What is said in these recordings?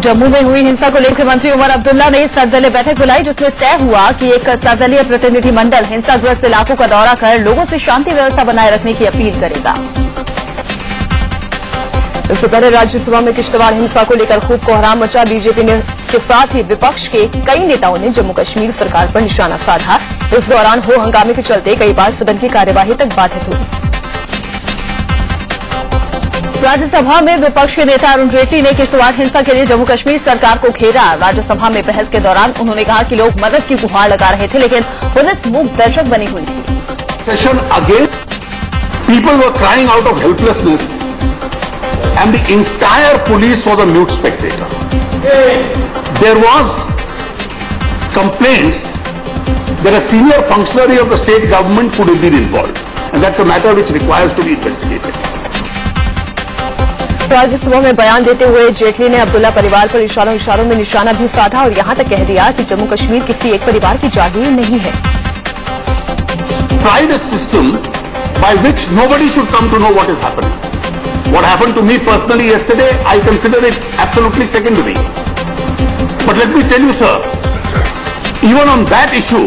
जम्मू में हुई हिंसा को लेकर मंत्री उमर अब्दुल्ला ने सर्वदलीय बैठक बुलाई, जिसमें तय हुआ कि एक सर्वदलीय प्रतिनिधिमंडल हिंसाग्रस्त इलाकों का दौरा कर लोगों से शांति व्यवस्था बनाए रखने की अपील करेगा। इससे पहले राज्यसभा में किश्तवाड़ हिंसा को लेकर खूब कोहराम मचा। बीजेपी ने के साथ ही विपक्ष के कई नेताओं ने जम्मू कश्मीर सरकार पर निशाना साधा। इस दौरान हो हंगामे के चलते कई बार सदन की कार्यवाही तक बाधित हुई। राज्यसभा में विपक्ष के नेता अरुण जेटली ने किश्तवाड़ हिंसा के लिए जम्मू कश्मीर सरकार को घेरा। राज्यसभा में बहस के दौरान उन्होंने कहा कि लोग मदद की गुहार लगा रहे थे, लेकिन पुलिस मूक दर्शक बनी हुई थी। And the entire police was a mute spectator. There was complaints that a senior functionary of the state government could have been involved, and that's a matter which requires to be investigated. Rajya Sabha में बयान देते हुए जेटली ने अब्दुल्ला परिवार पर इशारों में निशाना भी साधा और यहां तक कह दिया कि जम्मू कश्मीर किसी एक परिवार की जागीर नहीं है। Tried a system by which nobody should come to know what is happening. What happened to me personally yesterday, I consider it absolutely secondary. But let me tell you, sir, even on that issue,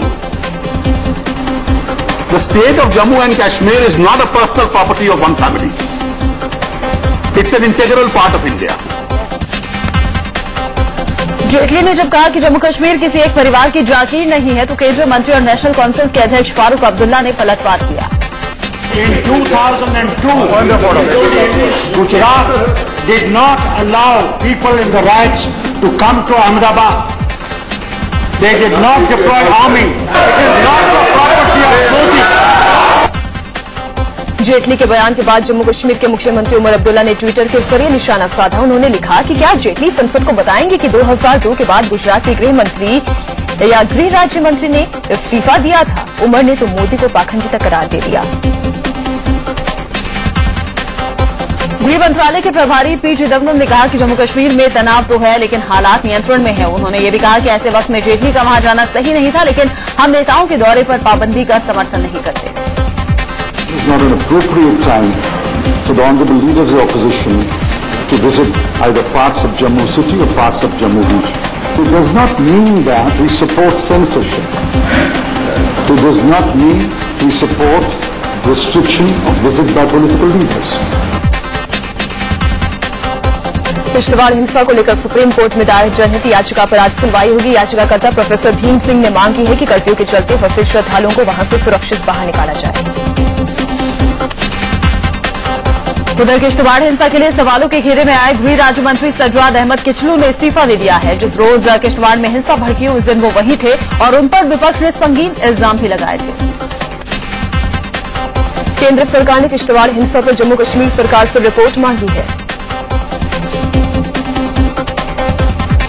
the state of Jammu and Kashmir is not a personal property of one family. It's an integral part of India. Jaitley ने जब कहा कि जम्मू कश्मीर किसी एक परिवार की जागीर नहीं है, तो केंद्रीय मंत्री और नेशनल कॉन्फ्रेंस के अध्यक्ष फारूक अब्दुल्ला ने पलटवार किया। In 2002, Gujarat did not allow people in the riots to come to Ahmedabad. They did not deploy army. It is not the property of Modi. Jaitley के बयान के बाद जम्मू कश्मीर के मुख्यमंत्री उमर अब्दुल्ला ने ट्विटर के जरिए निशाना साधा। उन्होंने लिखा कि क्या जेटली संसद को बताएंगे कि 2002 के बाद गुजरात के गृह मंत्री या गृह राज्य मंत्री ने इस्तीफा दिया था। उमर ने तो मोदी को पाखंडी तक करार दे दिया। गृह मंत्रालय के प्रभारी पी चिदम्बरम ने कहा कि जम्मू कश्मीर में तनाव तो है, लेकिन हालात नियंत्रण में है। उन्होंने ये भी कहा कि ऐसे वक्त में जेटली का वहां जाना सही नहीं था, लेकिन हम नेताओं के दौरे पर पाबंदी का समर्थन नहीं करते। It is not an appropriate time for the honourable leader of the opposition to visit either parts of Jammu city or parts of Jammu region. It does not mean that we support censorship. It does not mean we support restriction of visit by political leaders. Kishtwar हिंसा को लेकर supreme court में दायर जनहित याचिका पर आज सुनवाई होगी। याचिकाकर्ता प्रोफेसर भीम सिंह ने मांग की है कि कर्फ्यू के चलते फंसे श्रद्धालुओं को वहां से सुरक्षित बाहर निकाला जाए। उधर किश्तवाड़ हिंसा के लिए सवालों के घेरे में आए गृह राज्य मंत्री सज्जाद अहमद किचलू ने इस्तीफा दे दिया है। जिस रोज किश्तवाड़ में हिंसा भड़की उस दिन वो वहीं थे और उन पर विपक्ष ने संगीन इल्जाम भी लगाए थे। केंद्र सरकार ने किश्तवाड़ हिंसा पर जम्मू कश्मीर सरकार से रिपोर्ट मांगी है।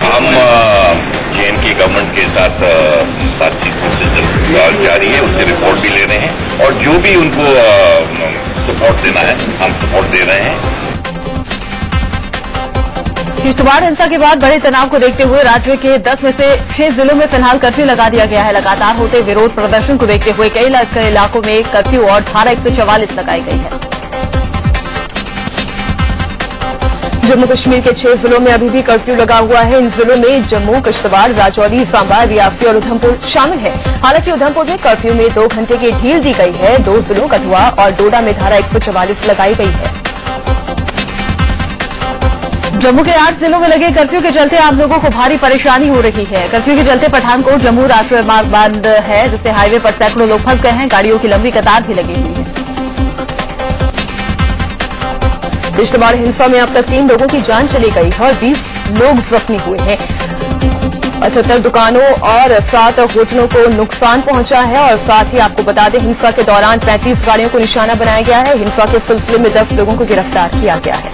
हम जेएनके गवर्नमेंट के साथ बातचीत जारी है, उससे रिपोर्ट भी ले रहे हैं और जो भी उनको सपोर्ट देना है हम सपोर्ट दे रहे हैं। किश्तवाड़ हिंसा के बाद बड़े तनाव को देखते हुए राज्य के 10 में से 6 जिलों में फिलहाल कर्फ्यू लगा दिया गया है। लगातार होते विरोध प्रदर्शन को देखते हुए कई इलाकों में कर्फ्यू और धारा 144 लगाई गई है। जम्मू कश्मीर के 6 जिलों में अभी भी कर्फ्यू लगा हुआ है। इन जिलों में जम्मू, किश्तवाड़, राजौरी, सांबा, रियासी और उधमपुर शामिल है। हालांकि उधमपुर में कर्फ्यू में 2 घंटे की ढील दी गई है। 2 जिलों कठुआ और डोडा में धारा 144 लगाई गई है। जम्मू के 8 जिलों में लगे कर्फ्यू के चलते आम लोगों को भारी परेशानी हो रही है। कर्फ्यू के चलते पठानकोट जम्मू राष्ट्रीय मार्ग बंद है, जिससे हाईवे पर सैकड़ों लोग फंस गए हैं। गाड़ियों की लंबी कतार भी लगी हुई है। किश्तवाड़ हिंसा में अब तक 3 लोगों की जान चली गई है और 20 लोग जख्मी हुए हैं। 75 दुकानों और 7 होटलों को नुकसान पहुंचा है। और साथ ही आपको बता दें, हिंसा के दौरान 35 गाड़ियों को निशाना बनाया गया है। हिंसा के सिलसिले में 10 लोगों को गिरफ्तार किया गया है।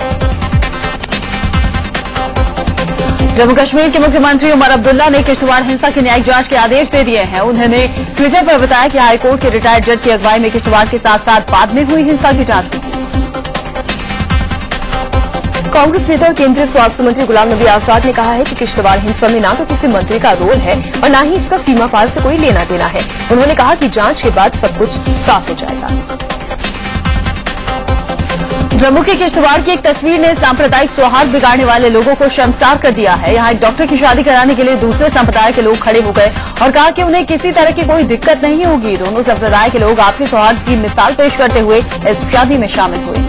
जम्मू कश्मीर के मुख्यमंत्री उमर अब्दुल्ला ने किश्तवाड़ हिंसा की न्यायिक जांच के आदेश दे दिए हैं। उन्होंने ट्विटर पर बताया कि हाईकोर्ट के रिटायर्ड जज की अगुवाई में किश्तवाड़ के साथ साथ बाद में हुई हिंसा की जांच होगी। कांग्रेस नेता और केंद्रीय स्वास्थ्य मंत्री गुलाम नबी आजाद ने कहा है कि किश्तवाड़ हिंसा में न तो किसी मंत्री का रोल है और न ही इसका सीमा पार से कोई लेना देना है। उन्होंने कहा कि जांच के बाद सब कुछ साफ हो जाएगा। जम्मू के किश्तवाड़ की एक तस्वीर ने सांप्रदायिक सौहार्द बिगाड़ने वाले लोगों को शर्मसार कर दिया है। यहाँ एक डॉक्टर की शादी कराने के लिए दूसरे संप्रदाय के लोग खड़े हो गए और कहा कि उन्हें किसी तरह की कोई दिक्कत नहीं होगी। दोनों संप्रदाय के लोग आपसी सौहार्द की मिसाल पेश करते हुए इस शादी में शामिल हुए।